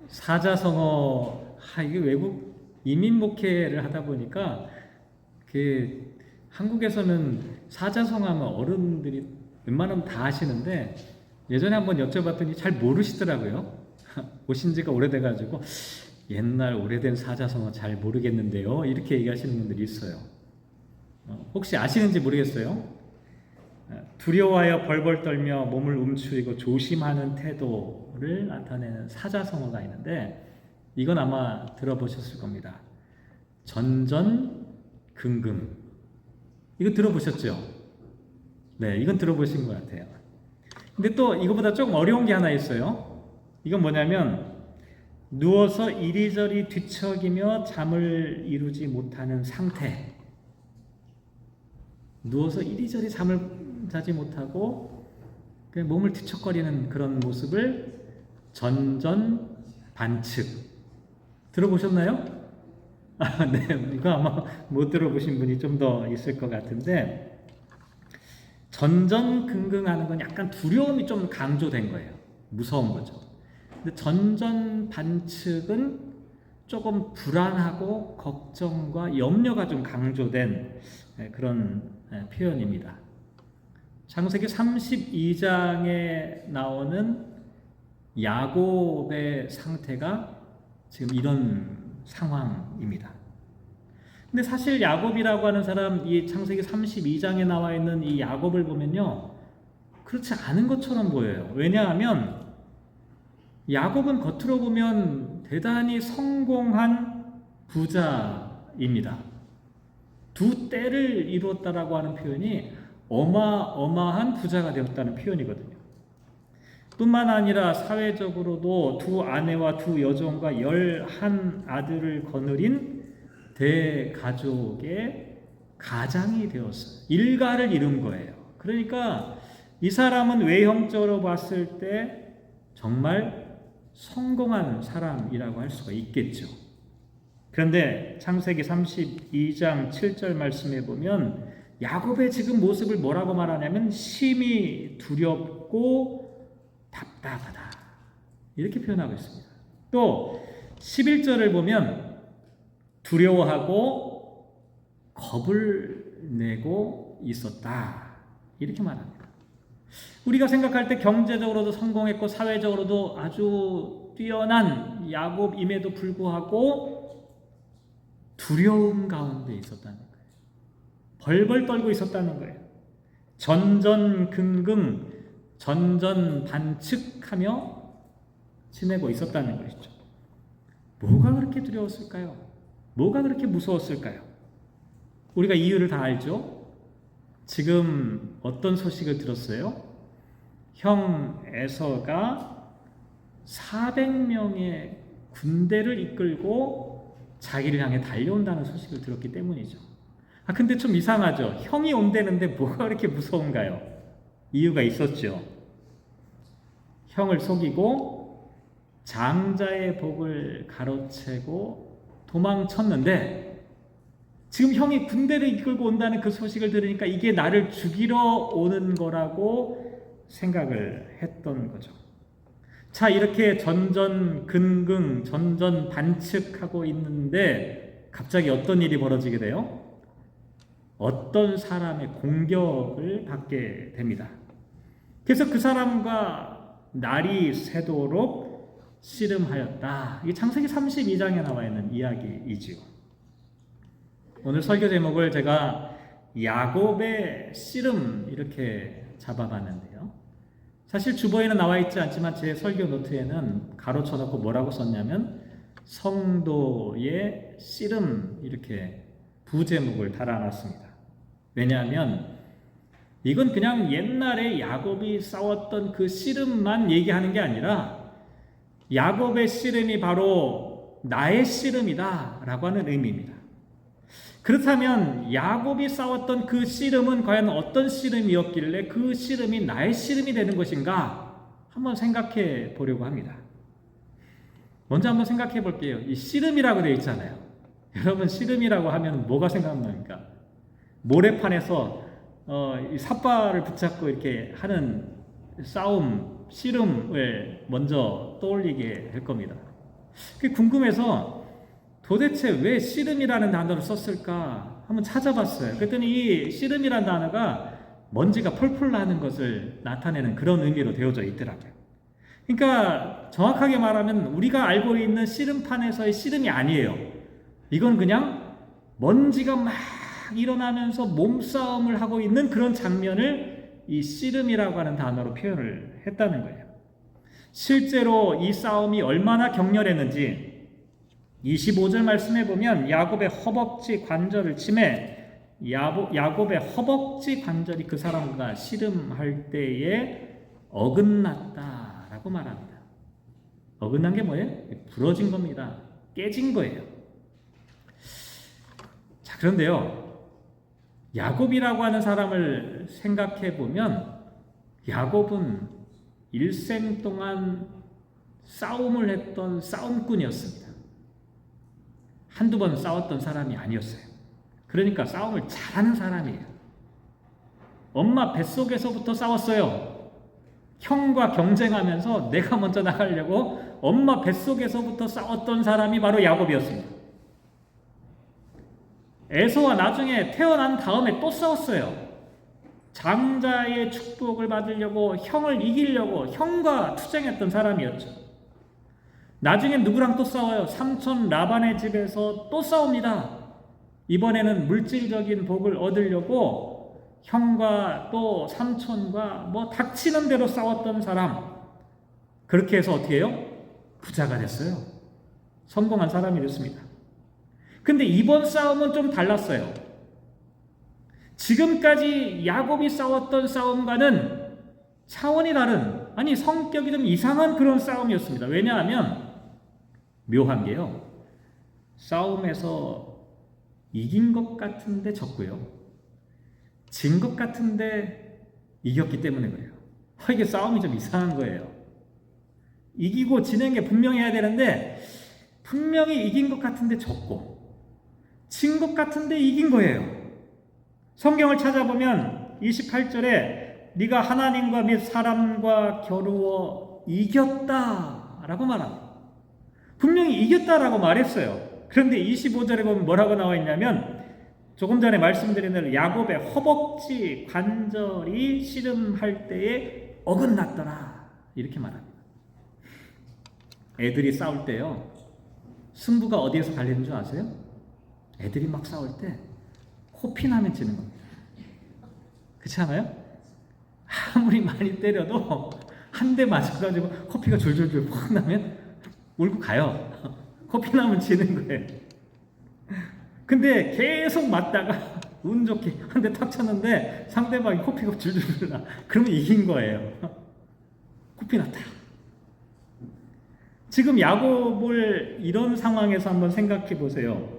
사자성어, 이게 외국 이민 목회를 하다 보니까 그 한국에서는 사자성어 하면 어른들이 웬만하면 다 아시는데 예전에 한번 여쭤봤더니 잘 모르시더라고요. 오신 지가 오래돼가지고 옛날 오래된 사자성어 잘 모르겠는데요. 이렇게 얘기하시는 분들이 있어요. 혹시 아시는지 모르겠어요. 두려워하여 벌벌 떨며 몸을 움츠리고 조심하는 태도를 나타내는 사자성어가 있는데 이건 아마 들어보셨을 겁니다. 전전긍긍. 이거 들어보셨죠? 네, 이건 들어보신 것 같아요. 근데 또 이거보다 조금 어려운 게 하나 있어요. 이건 뭐냐면 누워서 이리저리 뒤척이며 잠을 이루지 못하는 상태. 누워서 이리저리 잠을 자지 못하고 그냥 몸을 뒤척거리는 그런 모습을 전전반측. 들어보셨나요? 네, 이거 아마 못 들어보신 분이 좀 더 있을 것 같은데 전전긍긍하는 건 약간 두려움이 좀 강조된 거예요. 무서운 거죠. 근데 전전반측은 조금 불안하고 걱정과 염려가 좀 강조된 그런 표현입니다. 창세기 32장에 나오는 야곱의 상태가 지금 이런 상황입니다. 근데 사실 야곱이라고 하는 사람, 이 창세기 32장에 나와 있는 이 야곱을 보면요, 그렇지 않은 것처럼 보여요. 왜냐하면 야곱은 겉으로 보면 대단히 성공한 부자입니다. 두 때를 이루었다라고 하는 표현이 어마어마한 부자가 되었다는 표현이거든요. 뿐만 아니라 사회적으로도 두 아내와 두 여종과 11아들을 거느린 대가족의 가장이 되었어요. 일가를 이룬 거예요. 그러니까 이 사람은 외형적으로 봤을 때 정말 성공한 사람이라고 할 수가 있겠죠. 그런데 창세기 32장 7절 말씀에 보면 야곱의 지금 모습을 뭐라고 말하냐면 심히 두렵고 답답하다. 이렇게 표현하고 있습니다. 또 11절을 보면 두려워하고 겁을 내고 있었다. 이렇게 말합니다. 우리가 생각할 때 경제적으로도 성공했고 사회적으로도 아주 뛰어난 야곱임에도 불구하고 두려움 가운데 있었다는 거예요. 벌벌 떨고 있었다는 거예요. 전전긍긍, 전전반측하며 지내고 있었다는 것이죠. 뭐가 그렇게 두려웠을까요? 뭐가 그렇게 무서웠을까요? 우리가 이유를 다 알죠? 지금 어떤 소식을 들었어요? 형 에서가 400명의 군대를 이끌고 자기를 향해 달려온다는 소식을 들었기 때문이죠. 근데 좀 이상하죠? 형이 온다는데 뭐가 그렇게 무서운가요? 이유가 있었죠. 형을 속이고 장자의 복을 가로채고 도망쳤는데 지금 형이 군대를 이끌고 온다는 그 소식을 들으니까 이게 나를 죽이러 오는 거라고 생각을 했던 거죠. 자, 이렇게 전전긍긍, 전전반측하고 있는데 갑자기 어떤 일이 벌어지게 돼요? 어떤 사람의 공격을 받게 됩니다. 그래서 그 사람과 날이 새도록 씨름하였다. 이게 창세기 32장에 나와 있는 이야기이지요. 오늘 설교 제목을 제가 야곱의 씨름 이렇게 잡아봤는데요. 사실 주보에는 나와 있지 않지만 제 설교 노트에는 가로쳐놓고 뭐라고 썼냐면 성도의 씨름 이렇게 부제목을 달아놨습니다. 왜냐하면 이건 그냥 옛날에 야곱이 싸웠던 그 씨름만 얘기하는 게 아니라 야곱의 씨름이 바로 나의 씨름이다 라고 하는 의미입니다. 그렇다면 야곱이 싸웠던 그 씨름은 과연 어떤 씨름이었길래 그 씨름이 나의 씨름이 되는 것인가 한번 생각해 보려고 합니다. 먼저 한번 생각해 볼게요. 이 씨름이라고 되어 있잖아요. 여러분 씨름이라고 하면 뭐가 생각납니까? 모래판에서 이 삿발을 붙잡고 이렇게 하는 싸움, 씨름을 먼저 떠올리게 될 겁니다. 그게 궁금해서 도대체 왜 씨름이라는 단어를 썼을까 한번 찾아봤어요. 그랬더니 이 씨름이라는 단어가 먼지가 펄펄 나는 것을 나타내는 그런 의미로 되어져 있더라고요. 그러니까 정확하게 말하면 우리가 알고 있는 씨름판에서의 씨름이 아니에요. 이건 그냥 먼지가 막 일어나면서 몸싸움을 하고 있는 그런 장면을 이 씨름이라고 하는 단어로 표현을 했다는 거예요. 실제로 이 싸움이 얼마나 격렬했는지 25절 말씀해 보면 야곱의 허벅지 관절을 치매 야곱의 허벅지 관절이 그 사람과 씨름할 때에 어긋났다라고 말합니다. 어긋난 게 뭐예요? 부러진 겁니다. 깨진 거예요. 자, 그런데요. 야곱이라고 하는 사람을 생각해 보면 야곱은 일생 동안 싸움을 했던 싸움꾼이었습니다. 한두 번 싸웠던 사람이 아니었어요. 그러니까 싸움을 잘하는 사람이에요. 엄마 뱃속에서부터 싸웠어요. 형과 경쟁하면서 내가 먼저 나가려고 엄마 뱃속에서부터 싸웠던 사람이 바로 야곱이었습니다. 에서와 나중에 태어난 다음에 또 싸웠어요. 장자의 축복을 받으려고 형을 이기려고 형과 투쟁했던 사람이었죠. 나중에 누구랑 또 싸워요? 삼촌 라반의 집에서 또 싸웁니다. 이번에는 물질적인 복을 얻으려고 형과 또 삼촌과 닥치는 대로 싸웠던 사람. 그렇게 해서 어떻게 해요? 부자가 됐어요. 성공한 사람이 됐습니다. 근데 이번 싸움은 좀 달랐어요. 지금까지 야곱이 싸웠던 싸움과는 차원이 다른, 아니 성격이 좀 이상한 그런 싸움이었습니다. 왜냐하면 묘한 게요. 싸움에서 이긴 것 같은데 졌고요. 진 것 같은데 이겼기 때문에 그래요. 이게 싸움이 좀 이상한 거예요. 이기고 지는 게 분명히 해야 되는데 분명히 이긴 것 같은데 졌고 진 것 같은데 이긴 거예요. 성경을 찾아보면 28절에 네가 하나님과 및 사람과 겨루어 이겼다라고 말합니다. 분명히 이겼다라고 말했어요. 그런데 25절에 보면 뭐라고 나와 있냐면 조금 전에 말씀드린 대로 야곱의 허벅지 관절이 씨름할 때에 어긋났더라 이렇게 말합니다. 애들이 싸울 때요. 승부가 어디에서 갈리는 줄 아세요? 애들이 막 싸울 때 코피 나면 지는 겁니다. 그렇지 않아요? 아무리 많이 때려도 한 대 맞아가지고 코피가 줄줄줄 푹 나면 울고 가요. 코피 나면 지는 거예요. 근데 계속 맞다가 운 좋게 한 대 탁 쳤는데 상대방이 코피가 줄줄줄 나. 그러면 이긴 거예요. 코피 났다. 지금 야곱을 이런 상황에서 한번 생각해 보세요.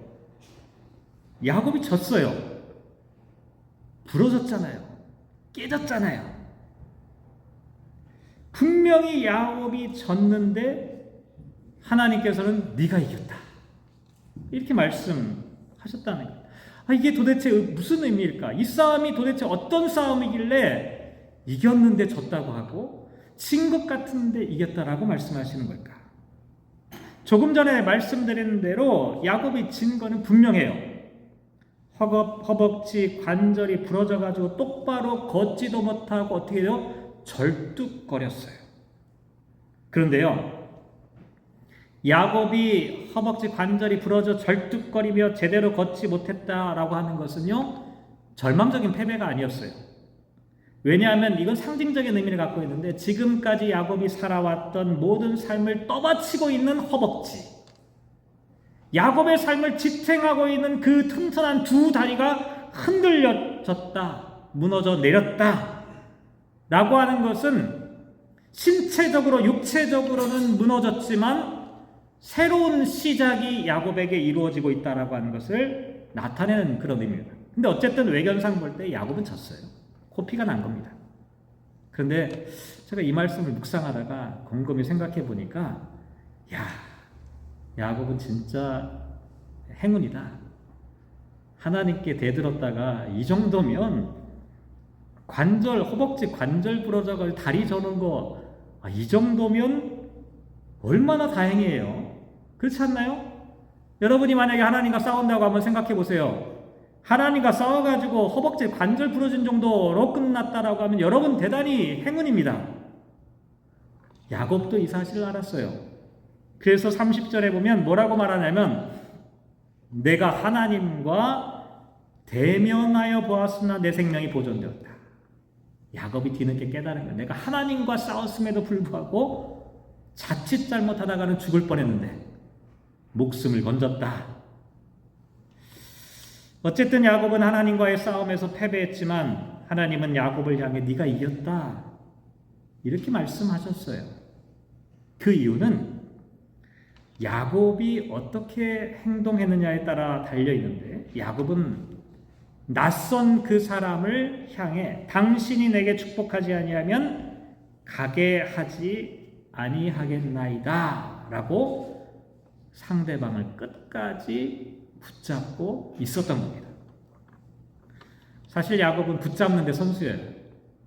야곱이 졌어요. 부러졌잖아요. 깨졌잖아요. 분명히 야곱이 졌는데 하나님께서는 네가 이겼다. 이렇게 말씀하셨다는 거예요. 이게 도대체 무슨 의미일까? 이 싸움이 도대체 어떤 싸움이길래 이겼는데 졌다고 하고 진 것 같은데 이겼다라고 말씀하시는 걸까? 조금 전에 말씀드린 대로 야곱이 진 거는 분명해요. 허벅지 관절이 부러져가지고 똑바로 걷지도 못하고 어떻게 해요? 절뚝거렸어요. 그런데요, 야곱이 허벅지 관절이 부러져 절뚝거리며 제대로 걷지 못했다라고 하는 것은요, 절망적인 패배가 아니었어요. 왜냐하면 이건 상징적인 의미를 갖고 있는데 지금까지 야곱이 살아왔던 모든 삶을 떠받치고 있는 허벅지, 야곱의 삶을 지탱하고 있는 그 튼튼한 두 다리가 흔들려졌다, 무너져 내렸다 라고 하는 것은 신체적으로 육체적으로는 무너졌지만 새로운 시작이 야곱에게 이루어지고 있다라고 하는 것을 나타내는 그런 의미입니다. 근데 어쨌든 외견상 볼 때 야곱은 졌어요. 코피가 난 겁니다. 그런데 제가 이 말씀을 묵상하다가 곰곰이 생각해 보니까 야곱은 진짜 행운이다. 하나님께 대들었다가 이 정도면 허벅지 관절 부러져가지고 다리 저는 거 이 정도면 얼마나 다행이에요. 그렇지 않나요? 여러분이 만약에 하나님과 싸운다고 한번 생각해 보세요. 하나님과 싸워가지고 허벅지 관절 부러진 정도로 끝났다라고 하면 여러분 대단히 행운입니다. 야곱도 이 사실을 알았어요. 그래서 30절에 보면 뭐라고 말하냐면 내가 하나님과 대면하여 보았으나 내 생명이 보존되었다. 야곱이 뒤늦게 깨달은 거예요. 내가 하나님과 싸웠음에도 불구하고 자칫 잘못하다가는 죽을 뻔했는데 목숨을 건졌다. 어쨌든 야곱은 하나님과의 싸움에서 패배했지만 하나님은 야곱을 향해 네가 이겼다 이렇게 말씀하셨어요. 그 이유는 야곱이 어떻게 행동했느냐에 따라 달려있는데 야곱은 낯선 그 사람을 향해 당신이 내게 축복하지 아니하면 가게 하지 아니하겠나이다 라고 상대방을 끝까지 붙잡고 있었던 겁니다. 사실 야곱은 붙잡는 데 선수예요.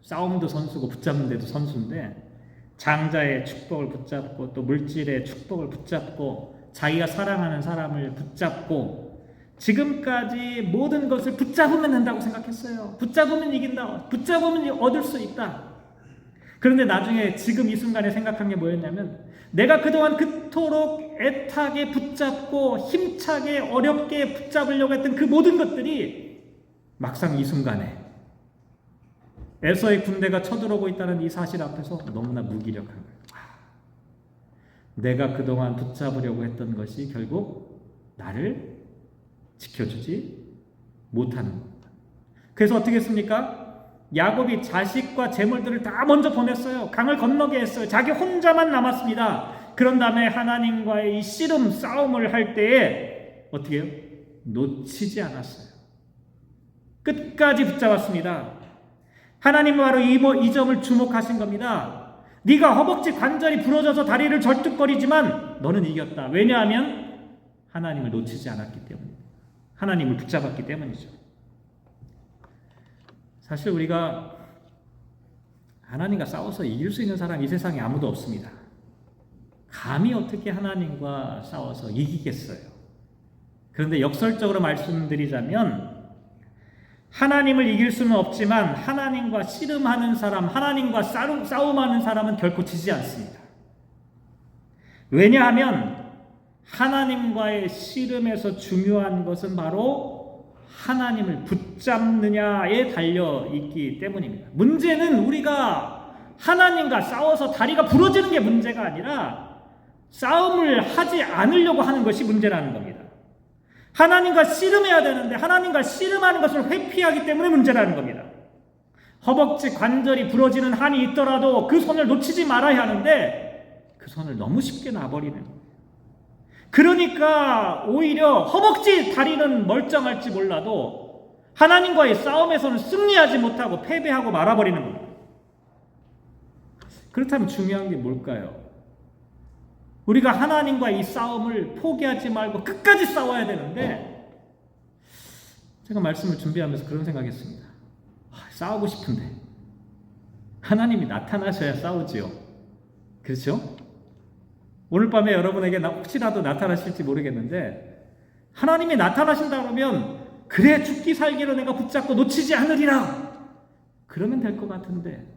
싸움도 선수고 붙잡는 데도 선수인데 장자의 축복을 붙잡고 또 물질의 축복을 붙잡고 자기가 사랑하는 사람을 붙잡고 지금까지 모든 것을 붙잡으면 된다고 생각했어요. 붙잡으면 이긴다. 붙잡으면 얻을 수 있다. 그런데 나중에 지금 이 순간에 생각한 게 뭐였냐면 내가 그동안 그토록 애타게 붙잡고 힘차게 어렵게 붙잡으려고 했던 그 모든 것들이 막상 이 순간에 에서의 군대가 쳐들어오고 있다는 이 사실 앞에서 너무나 무기력한 거예요. 내가 그동안 붙잡으려고 했던 것이 결국 나를 지켜주지 못하는 겁니다. 그래서 어떻게 했습니까? 야곱이 자식과 재물들을 다 먼저 보냈어요. 강을 건너게 했어요. 자기 혼자만 남았습니다. 그런 다음에 하나님과의 이 씨름 싸움을 할 때에 어떻게 해요? 놓치지 않았어요. 끝까지 붙잡았습니다. 하나님은 바로 이 점을 주목하신 겁니다. 네가 허벅지 관절이 부러져서 다리를 절뚝거리지만 너는 이겼다. 왜냐하면 하나님을 놓치지 않았기 때문입니다. 하나님을 붙잡았기 때문이죠. 사실 우리가 하나님과 싸워서 이길 수 있는 사람이 이 세상에 아무도 없습니다. 감히 어떻게 하나님과 싸워서 이기겠어요? 그런데 역설적으로 말씀드리자면 하나님을 이길 수는 없지만 하나님과 씨름하는 사람, 하나님과 싸움하는 사람은 결코 지지 않습니다. 왜냐하면 하나님과의 씨름에서 중요한 것은 바로 하나님을 붙잡느냐에 달려있기 때문입니다. 문제는 우리가 하나님과 싸워서 다리가 부러지는 게 문제가 아니라 싸움을 하지 않으려고 하는 것이 문제라는 겁니다. 하나님과 씨름해야 되는데 하나님과 씨름하는 것을 회피하기 때문에 문제라는 겁니다. 허벅지 관절이 부러지는 한이 있더라도 그 손을 놓치지 말아야 하는데 그 손을 너무 쉽게 놔버리는 거예요. 그러니까 오히려 허벅지 다리는 멀쩡할지 몰라도 하나님과의 싸움에서는 승리하지 못하고 패배하고 말아버리는 겁니다. 그렇다면 중요한 게 뭘까요? 우리가 하나님과 이 싸움을 포기하지 말고 끝까지 싸워야 되는데 제가 말씀을 준비하면서 그런 생각했습니다. 싸우고 싶은데 하나님이 나타나셔야 싸우지요. 그렇죠? 오늘 밤에 여러분에게 혹시라도 나타나실지 모르겠는데 하나님이 나타나신다 그러면 그래 죽기 살기로 내가 붙잡고 놓치지 않으리라 그러면 될 것 같은데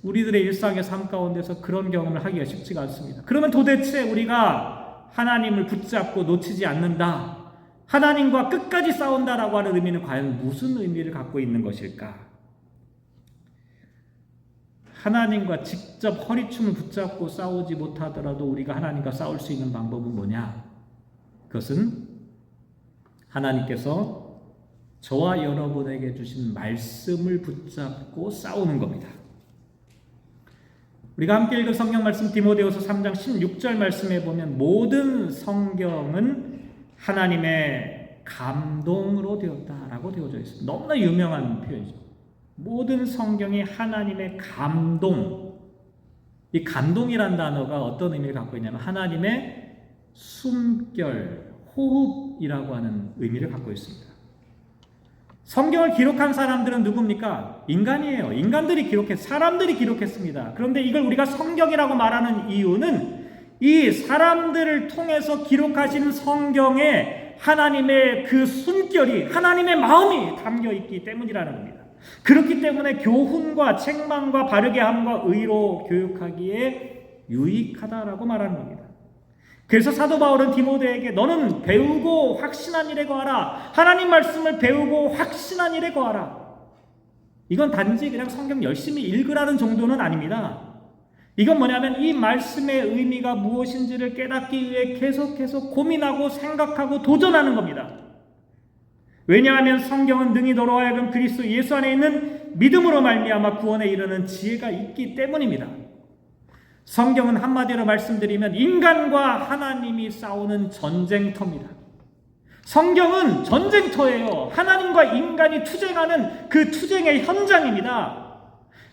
우리들의 일상의 삶 가운데서 그런 경험을 하기가 쉽지가 않습니다. 그러면 도대체 우리가 하나님을 붙잡고 놓치지 않는다, 하나님과 끝까지 싸운다라고 하는 의미는 과연 무슨 의미를 갖고 있는 것일까? 하나님과 직접 허리춤을 붙잡고 싸우지 못하더라도 우리가 하나님과 싸울 수 있는 방법은 뭐냐? 그것은 하나님께서 저와 여러분에게 주신 말씀을 붙잡고 싸우는 겁니다. 우리가 함께 읽은 성경 말씀 디모데후서 3장 16절 말씀에 보면 모든 성경은 하나님의 감동으로 되었다라고 되어져 있습니다. 너무나 유명한 표현이죠. 모든 성경이 하나님의 감동. 이 감동이란 단어가 어떤 의미를 갖고 있냐면 하나님의 숨결, 호흡이라고 하는 의미를 갖고 있습니다. 성경을 기록한 사람들은 누굽니까? 인간이에요. 인간들이 사람들이 기록했습니다. 그런데 이걸 우리가 성경이라고 말하는 이유는 이 사람들을 통해서 기록하신 성경에 하나님의 그 숨결이, 하나님의 마음이 담겨 있기 때문이라는 겁니다. 그렇기 때문에 교훈과 책망과 바르게 함과 의로 교육하기에 유익하다라고 말하는 겁니다. 그래서 사도 바울은 디모데에게 너는 배우고 확신한 일에 거하라. 하나님 말씀을 배우고 확신한 일에 거하라. 이건 단지 그냥 성경 열심히 읽으라는 정도는 아닙니다. 이건 뭐냐면 이 말씀의 의미가 무엇인지를 깨닫기 위해 계속해서 고민하고 생각하고 도전하는 겁니다. 왜냐하면 성경은 능히 너로 하여금 그리스도 예수 안에 있는 믿음으로 말미암아 구원에 이르는 지혜가 있기 때문입니다. 성경은 한마디로 말씀드리면 인간과 하나님이 싸우는 전쟁터입니다. 성경은 전쟁터예요. 하나님과 인간이 투쟁하는 그 투쟁의 현장입니다.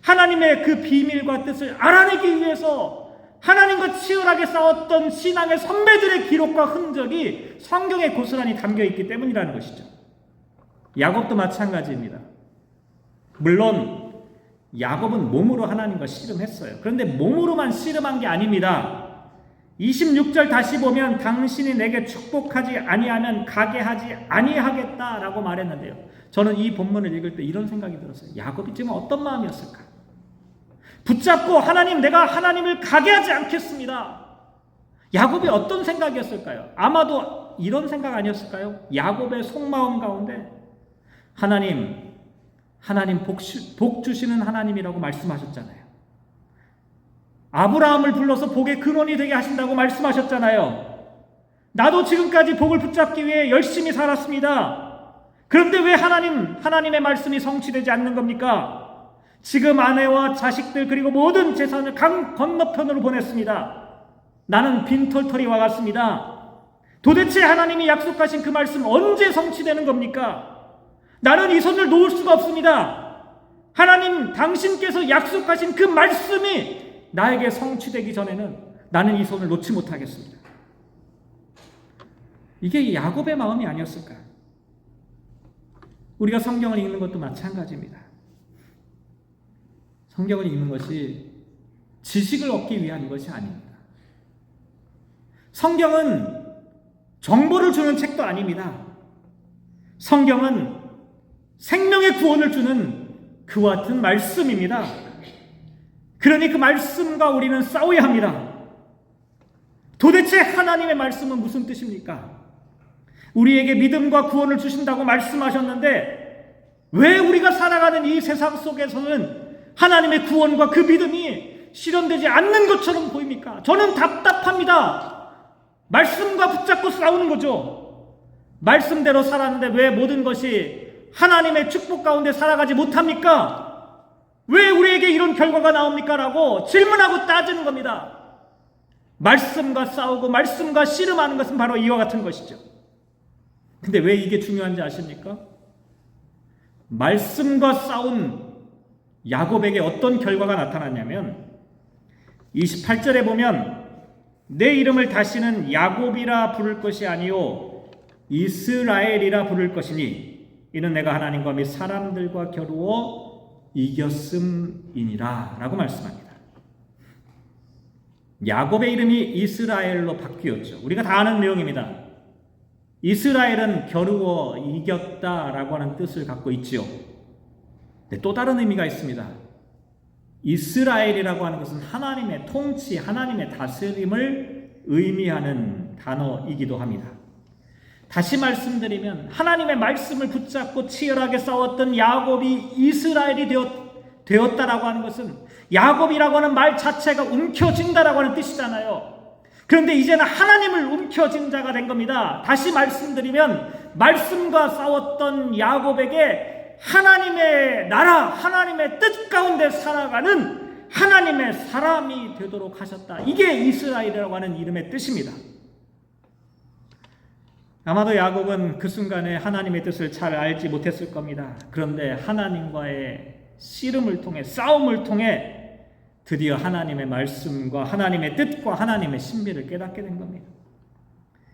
하나님의 그 비밀과 뜻을 알아내기 위해서 하나님과 치열하게 싸웠던 신앙의 선배들의 기록과 흔적이 성경에 고스란히 담겨있기 때문이라는 것이죠. 야곱도 마찬가지입니다. 물론 야곱은 몸으로 하나님과 씨름했어요. 그런데 몸으로만 씨름한 게 아닙니다. 26절 다시 보면 당신이 내게 축복하지 아니하면 가게 하지 아니하겠다라고 말했는데요. 저는 이 본문을 읽을 때 이런 생각이 들었어요. 야곱이 지금 어떤 마음이었을까? 붙잡고 하나님, 내가 하나님을 가게 하지 않겠습니다. 야곱이 어떤 생각이었을까요? 아마도 이런 생각 아니었을까요? 야곱의 속마음 가운데 하나님 복 주시는 하나님이라고 말씀하셨잖아요. 아브라함을 불러서 복의 근원이 되게 하신다고 말씀하셨잖아요. 나도 지금까지 복을 붙잡기 위해 열심히 살았습니다. 그런데 왜 하나님의 말씀이 성취되지 않는 겁니까? 지금 아내와 자식들 그리고 모든 재산을 강 건너편으로 보냈습니다. 나는 빈털터리와 같습니다. 도대체 하나님이 약속하신 그 말씀 언제 성취되는 겁니까? 나는 이 손을 놓을 수가 없습니다. 하나님 당신께서 약속하신 그 말씀이 나에게 성취되기 전에는 나는 이 손을 놓지 못하겠습니다. 이게 야곱의 마음이 아니었을까? 우리가 성경을 읽는 것도 마찬가지입니다. 성경을 읽는 것이 지식을 얻기 위한 것이 아닙니다. 성경은 정보를 주는 책도 아닙니다. 성경은 생명의 구원을 주는 그와 같은 말씀입니다. 그러니 그 말씀과 우리는 싸워야 합니다. 도대체 하나님의 말씀은 무슨 뜻입니까? 우리에게 믿음과 구원을 주신다고 말씀하셨는데 왜 우리가 살아가는 이 세상 속에서는 하나님의 구원과 그 믿음이 실현되지 않는 것처럼 보입니까? 저는 답답합니다. 말씀과 붙잡고 싸우는 거죠. 말씀대로 살았는데 왜 모든 것이 하나님의 축복 가운데 살아가지 못합니까? 왜 우리에게 이런 결과가 나옵니까? 라고 질문하고 따지는 겁니다. 말씀과 싸우고 말씀과 씨름하는 것은 바로 이와 같은 것이죠. 근데 왜 이게 중요한지 아십니까? 말씀과 싸운 야곱에게 어떤 결과가 나타났냐면 28절에 보면 내 이름을 다시는 야곱이라 부를 것이 아니요 이스라엘이라 부를 것이니 이는 내가 하나님과 및 사람들과 겨루어 이겼음이니라 라고 말씀합니다. 야곱의 이름이 이스라엘로 바뀌었죠. 우리가 다 아는 내용입니다. 이스라엘은 겨루어 이겼다라고 하는 뜻을 갖고 있지요. 네, 또 다른 의미가 있습니다. 이스라엘이라고 하는 것은 하나님의 통치, 하나님의 다스림을 의미하는 단어이기도 합니다. 다시 말씀드리면 하나님의 말씀을 붙잡고 치열하게 싸웠던 야곱이 이스라엘이 되었다라고 하는 것은 야곱이라고 하는 말 자체가 움켜쥔다라고 하는 뜻이잖아요. 그런데 이제는 하나님을 움켜쥔 자가 된 겁니다. 다시 말씀드리면 말씀과 싸웠던 야곱에게 하나님의 나라, 하나님의 뜻 가운데 살아가는 하나님의 사람이 되도록 하셨다. 이게 이스라엘이라고 하는 이름의 뜻입니다. 아마도 야곱은 그 순간에 하나님의 뜻을 잘 알지 못했을 겁니다. 그런데 하나님과의 씨름을 통해, 싸움을 통해 드디어 하나님의 말씀과 하나님의 뜻과 하나님의 신비를 깨닫게 된 겁니다.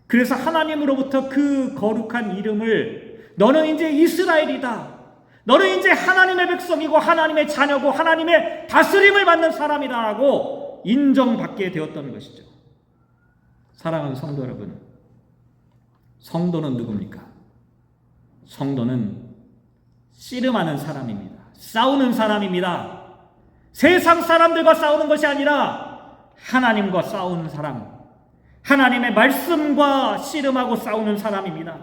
그래서 하나님으로부터 그 거룩한 이름을 너는 이제 이스라엘이다. 너는 이제 하나님의 백성이고 하나님의 자녀고 하나님의 다스림을 받는 사람이다라고 인정받게 되었던 것이죠. 사랑하는 성도 여러분, 성도는 누굽니까? 성도는 씨름하는 사람입니다. 싸우는 사람입니다. 세상 사람들과 싸우는 것이 아니라 하나님과 싸우는 사람, 하나님의 말씀과 씨름하고 싸우는 사람입니다.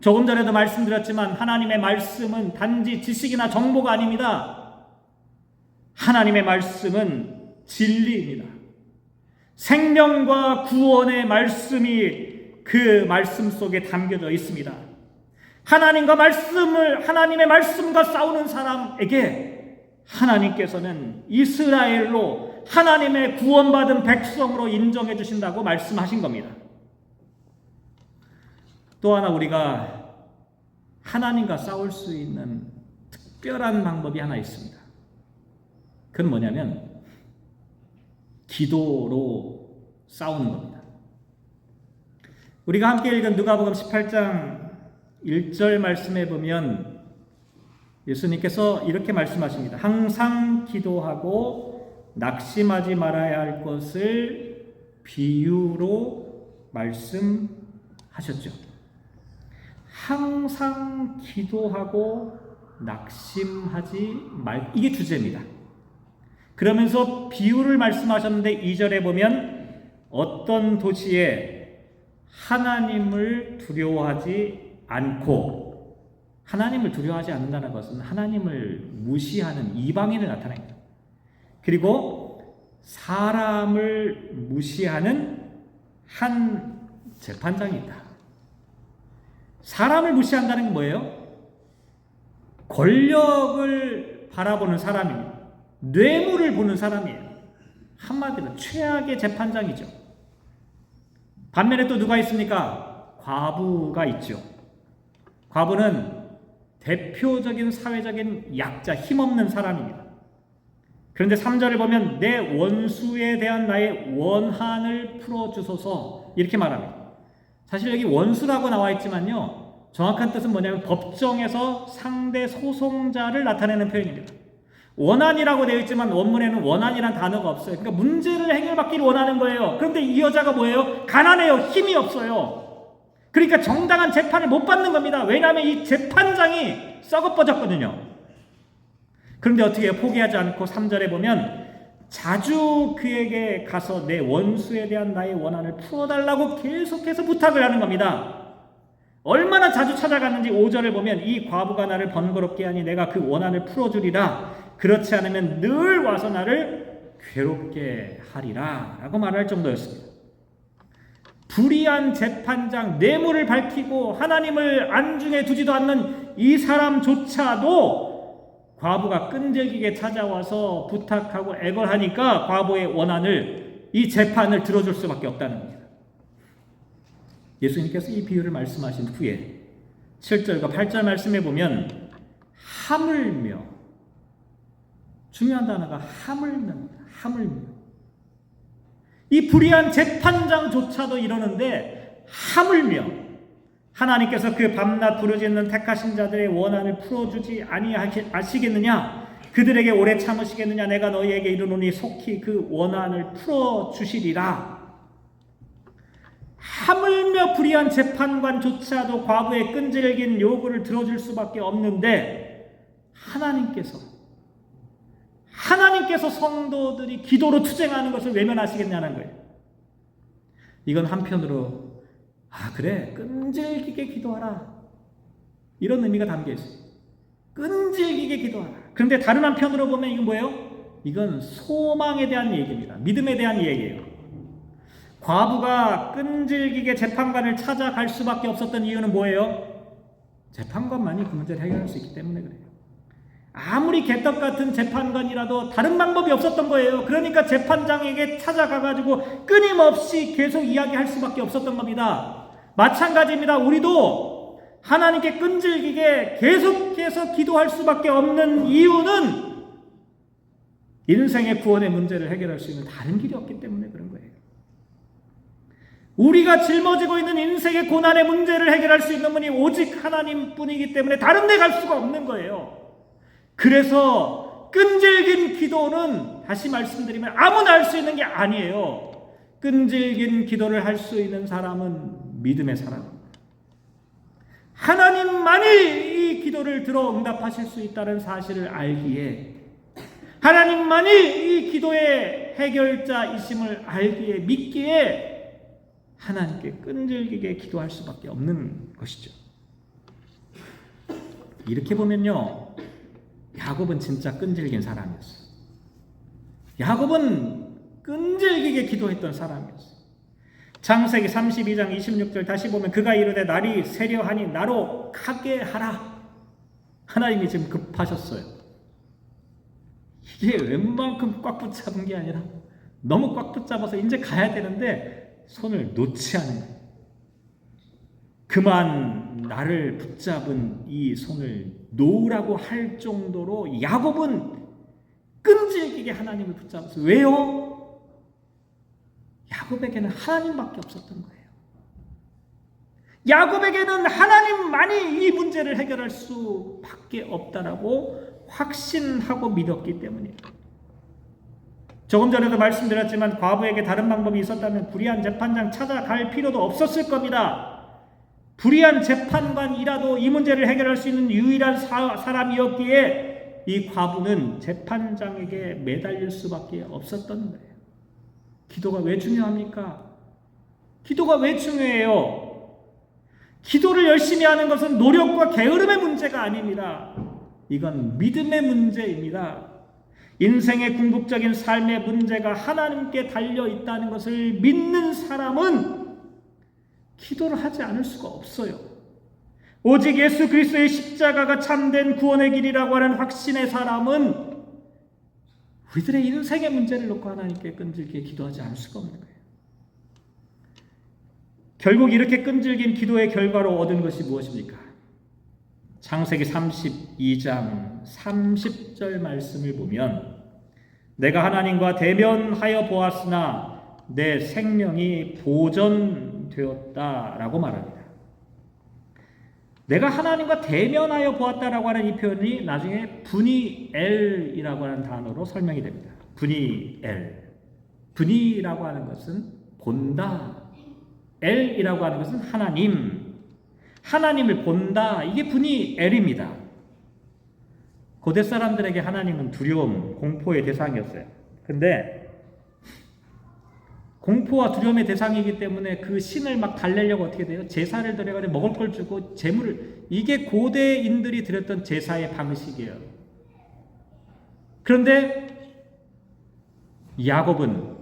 조금 전에도 말씀드렸지만 하나님의 말씀은 단지 지식이나 정보가 아닙니다. 하나님의 말씀은 진리입니다. 생명과 구원의 말씀이 그 말씀 속에 담겨져 있습니다. 하나님의 말씀과 싸우는 사람에게 하나님께서는 이스라엘로 하나님의 구원받은 백성으로 인정해 주신다고 말씀하신 겁니다. 또 하나 우리가 하나님과 싸울 수 있는 특별한 방법이 하나 있습니다. 그건 뭐냐면 기도로 싸우는 겁니다. 우리가 함께 읽은 누가복음 18장 1절 말씀에 보면 예수님께서 이렇게 말씀하십니다. 항상 기도하고 낙심하지 말아야 할 것을 비유로 말씀하셨죠. 항상 기도하고 낙심하지 말, 이게 주제입니다. 그러면서 비유를 말씀하셨는데 2절에 보면 어떤 도시에 하나님을 두려워하지 않고, 하나님을 두려워하지 않는다는 것은 하나님을 무시하는 이방인을 나타냅니다. 그리고 사람을 무시하는 한 재판장이 있다. 사람을 무시한다는 게 뭐예요? 권력을 바라보는 사람입니다. 뇌물을 보는 사람이에요. 한마디로 최악의 재판장이죠. 반면에 또 누가 있습니까? 과부가 있죠. 과부는 대표적인 사회적인 약자, 힘없는 사람입니다. 그런데 3절을 보면 내 원수에 대한 나의 원한을 풀어주소서 이렇게 말합니다. 사실 여기 원수라고 나와 있지만요, 정확한 뜻은 뭐냐면 법정에서 상대 소송자를 나타내는 표현입니다. 원한이라고 되어 있지만 원문에는 원한이란 단어가 없어요. 그러니까 문제를 해결받기를 원하는 거예요. 그런데 이 여자가 뭐예요? 가난해요. 힘이 없어요. 그러니까 정당한 재판을 못 받는 겁니다. 왜냐하면 이 재판장이 썩어버졌거든요. 그런데 어떻게 해요? 포기하지 않고 3절에 보면 자주 그에게 가서 내 원수에 대한 나의 원한을 풀어달라고 계속해서 부탁을 하는 겁니다. 얼마나 자주 찾아갔는지 5절을 보면 이 과부가 나를 번거롭게 하니 내가 그 원한을 풀어주리라. 그렇지 않으면 늘 와서 나를 괴롭게 하리라 라고 말할 정도였습니다. 불의한 재판장, 뇌물을 밝히고 하나님을 안중에 두지도 않는 이 사람조차도 과부가 끈질기게 찾아와서 부탁하고 애걸하니까 과부의 원한을, 이 재판을 들어줄 수밖에 없다는 겁니다. 예수님께서 이 비유를 말씀하신 후에 7절과 8절 말씀에 보면 하물며, 중요한 단어가 하물며입니다. 하물며. 이 불의한 재판장조차도 이러는데 하물며 하나님께서 그 밤낮 부르짖는 택하신 자들의 원한을 풀어주지 아니하시겠느냐? 그들에게 오래 참으시겠느냐? 내가 너희에게 이르노니 속히 그 원한을 풀어주시리라. 하물며 불의한 재판관조차도 과부의 끈질긴 요구를 들어줄 수밖에 없는데 하나님께서 성도들이 기도로 투쟁하는 것을 외면하시겠냐는 거예요. 이건 한편으로 그래, 끈질기게 기도하라, 이런 의미가 담겨 있어요. 끈질기게 기도하라. 그런데 다른 한편으로 보면 이건 뭐예요? 이건 소망에 대한 얘기입니다. 믿음에 대한 얘기예요. 과부가 끈질기게 재판관을 찾아갈 수밖에 없었던 이유는 뭐예요? 재판관만이 그 문제를 해결할 수 있기 때문에 그래요. 아무리 개떡 같은 재판관이라도 다른 방법이 없었던 거예요. 그러니까 재판장에게 찾아가가지고 끊임없이 계속 이야기할 수밖에 없었던 겁니다. 마찬가지입니다. 우리도 하나님께 끈질기게 계속해서 기도할 수밖에 없는 이유는 인생의 구원의 문제를 해결할 수 있는 다른 길이 없기 때문에 그런 거예요. 우리가 짊어지고 있는 인생의 고난의 문제를 해결할 수 있는 분이 오직 하나님뿐이기 때문에 다른 데 갈 수가 없는 거예요. 그래서 끈질긴 기도는 다시 말씀드리면 아무나 할 수 있는 게 아니에요. 끈질긴 기도를 할 수 있는 사람은 믿음의 사람입니다. 하나님만이 이 기도를 들어 응답하실 수 있다는 사실을 알기에, 하나님만이 이 기도의 해결자이심을 알기에, 믿기에 하나님께 끈질기게 기도할 수밖에 없는 것이죠. 이렇게 보면요, 야곱은 진짜 끈질긴 사람이었어요. 야곱은 끈질기게 기도했던 사람이었어요. 창세기 32장 26절 다시 보면 그가 이르되 날이 새려하니 나로 가게 하라. 하나님이 지금 급하셨어요. 이게 웬만큼 꽉 붙잡은 게 아니라 너무 꽉 붙잡아서 이제 가야 되는데 손을 놓지 않은 거예요. 그만 나를 붙잡은 이 손을 놓으라고 할 정도로 야곱은 끈질기게 하나님을 붙잡았어요. 왜요? 야곱에게는 하나님밖에 없었던 거예요. 야곱에게는 하나님만이 이 문제를 해결할 수밖에 없다라고 확신하고 믿었기 때문입니다. 조금 전에도 말씀드렸지만 과부에게 다른 방법이 있었다면 불의한 재판장 찾아갈 필요도 없었을 겁니다. 불의한 재판관이라도 이 문제를 해결할 수 있는 유일한 사람이었기에 이 과부는 재판장에게 매달릴 수밖에 없었던 거예요. 기도가 왜 중요합니까? 기도가 왜 중요해요? 기도를 열심히 하는 것은 노력과 게으름의 문제가 아닙니다. 이건 믿음의 문제입니다. 인생의 궁극적인 삶의 문제가 하나님께 달려 있다는 것을 믿는 사람은 기도를 하지 않을 수가 없어요. 오직 예수 그리스도의 십자가가 참된 구원의 길이라고 하는 확신의 사람은 우리들의 인생의 문제를 놓고 하나님께 끈질기게 기도하지 않을 수가 없는 거예요. 결국 이렇게 끈질긴 기도의 결과로 얻은 것이 무엇입니까? 창세기 32장 30절 말씀을 보면 내가 하나님과 대면하여 보았으나 내 생명이 보존되었다라고 말합니다. 내가 하나님과 대면하여 보았다라고 하는 이 표현이 나중에 분이엘이라고 하는 단어로 설명이 됩니다. 분이엘. 분이라고 하는 것은 본다. 엘이라고 하는 것은 하나님. 하나님을 본다. 이게 분이엘입니다. 고대 사람들에게 하나님은 두려움, 공포의 대상이었어요. 근데 공포와 두려움의 대상이기 때문에 그 신을 막 달래려고 어떻게 돼요? 제사를 드려가지고 먹을 걸 주고 제물을, 이게 고대인들이 드렸던 제사의 방식이에요. 그런데 야곱은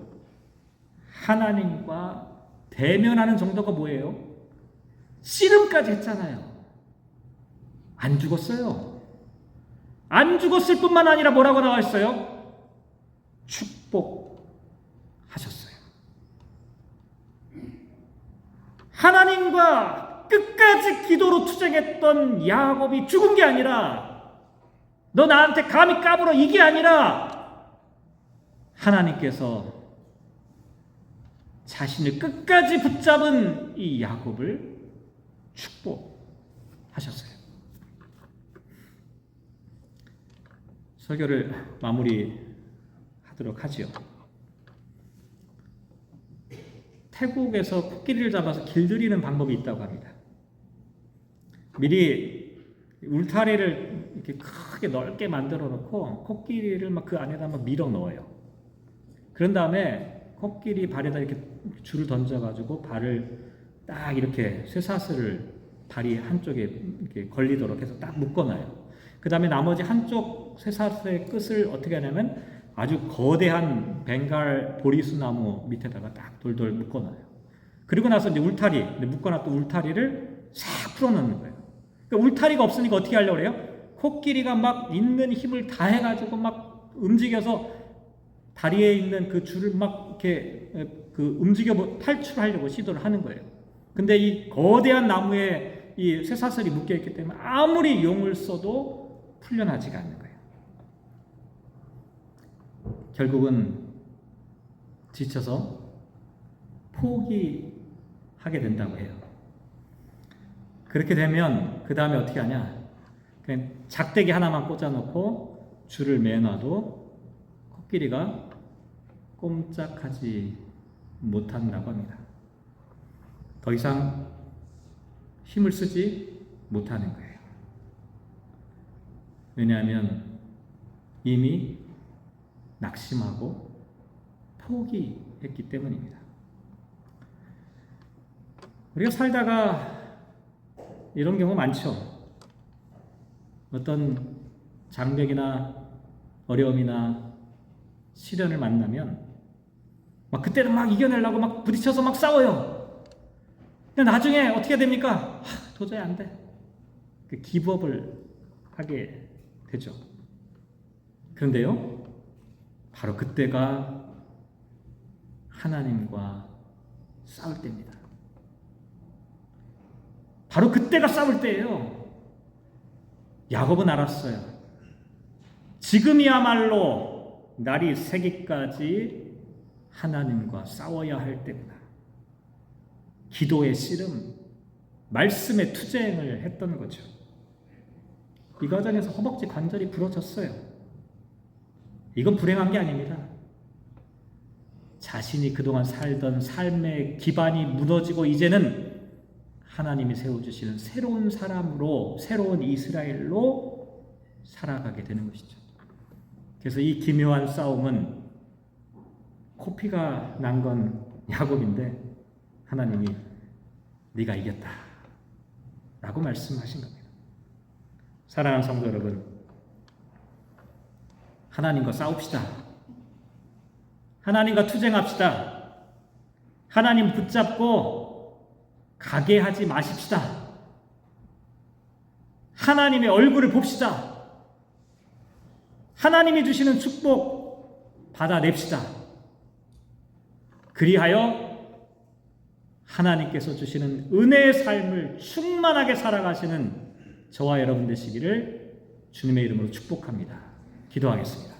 하나님과 대면하는 정도가 뭐예요? 씨름까지 했잖아요. 안 죽었어요. 안 죽었을 뿐만 아니라 뭐라고 나와 있어요? 축복하셨어요. 하나님과 끝까지 기도로 투쟁했던 야곱이 죽은 게 아니라 너 나한테 감히 까불어 이게 아니라 하나님께서 자신을 끝까지 붙잡은 이 야곱을 축복하셨어요. 설교를 마무리하도록 하지요. 태국에서 코끼리를 잡아서 길들이는 방법이 있다고 합니다. 미리 울타리를 이렇게 크게 넓게 만들어 놓고 코끼리를 막 그 안에다 막 밀어 넣어요. 그런 다음에 코끼리 발에다 이렇게 줄을 던져가지고 발을 딱 이렇게 쇠사슬을 다리 한쪽에 이렇게 걸리도록 해서 딱 묶어놔요. 그 다음에 나머지 한쪽 쇠사슬의 끝을 어떻게 하냐면 아주 거대한 벵갈 보리수나무 밑에다가 딱 돌돌 묶어놔요. 그리고 나서 이제 울타리, 묶어놨던 울타리를 싹 풀어놓는 거예요. 그러니까 울타리가 없으니까 어떻게 하려고 그래요? 코끼리가 막 있는 힘을 다 해가지고 막 움직여서 다리에 있는 그 줄을 막 이렇게 그 움직여 탈출하려고 시도를 하는 거예요. 근데 이 거대한 나무에 이 쇠사슬이 묶여 있기 때문에 아무리 용을 써도 풀려나지가 않는 거예요. 결국은 지쳐서 포기하게 된다고 해요. 그렇게 되면 그 다음에 어떻게 하냐? 그냥 작대기 하나만 꽂아놓고 줄을 매놔도 코끼리가 꼼짝하지 못한다고 합니다. 더 이상 힘을 쓰지 못하는 거예요. 왜냐하면 이미 낙심하고 포기했기 때문입니다. 우리가 살다가 이런 경우 많죠. 어떤 장벽이나 어려움이나 시련을 만나면 그때는 막 이겨내려고 막 부딪혀서 막 싸워요. 근데 나중에 어떻게 됩니까? 도저히 안 돼. 기브업을 하게 되죠. 그런데요, 바로 그때가 하나님과 싸울 때입니다. 바로 그때가 싸울 때예요. 야곱은 알았어요. 지금이야말로 날이 새기까지 하나님과 싸워야 할 때구나. 기도의 씨름, 말씀의 투쟁을 했던 거죠. 이 과정에서 허벅지 관절이 부러졌어요. 이건 불행한 게 아닙니다. 자신이 그동안 살던 삶의 기반이 무너지고 이제는 하나님이 세워주시는 새로운 사람으로, 새로운 이스라엘로 살아가게 되는 것이죠. 그래서 이 기묘한 싸움은 코피가 난 건 야곱인데 하나님이 네가 이겼다 라고 말씀하신 겁니다. 사랑하는 성도 여러분, 하나님과 싸웁시다. 하나님과 투쟁합시다. 하나님 붙잡고 가게 하지 마십시다. 하나님의 얼굴을 봅시다. 하나님이 주시는 축복 받아냅시다. 그리하여 하나님께서 주시는 은혜의 삶을 충만하게 살아가시는 저와 여러분 되시기를 주님의 이름으로 축복합니다. 기도하겠습니다.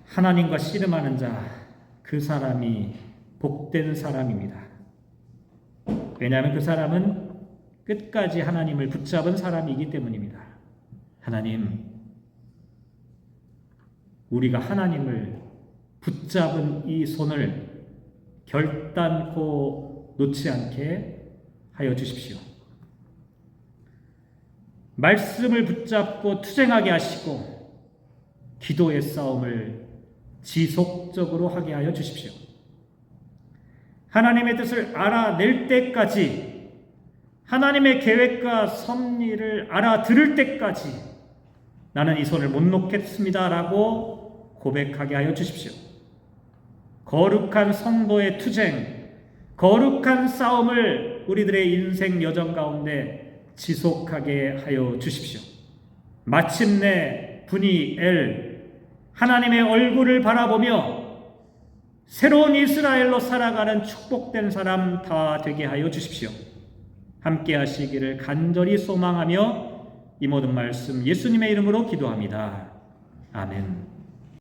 하나님과 씨름하는 자, 그 사람이 복된 사람입니다. 왜냐하면 그 사람은 끝까지 하나님을 붙잡은 사람이기 때문입니다. 하나님, 우리가 하나님을 붙잡은 이 손을 결단코 놓지 않게 하여 주십시오. 말씀을 붙잡고 투쟁하게 하시고 기도의 싸움을 지속적으로 하게 하여 주십시오. 하나님의 뜻을 알아낼 때까지, 하나님의 계획과 섭리를 알아들을 때까지 나는 이 손을 못 놓겠습니다 라고 고백하게 하여 주십시오. 거룩한 성도의 투쟁, 거룩한 싸움을 우리들의 인생 여정 가운데 지속하게 하여 주십시오. 마침내 분이엘 하나님의 얼굴을 바라보며 새로운 이스라엘로 살아가는 축복된 사람 다 되게 하여 주십시오. 함께 하시기를 간절히 소망하며 이 모든 말씀 예수님의 이름으로 기도합니다. 아멘.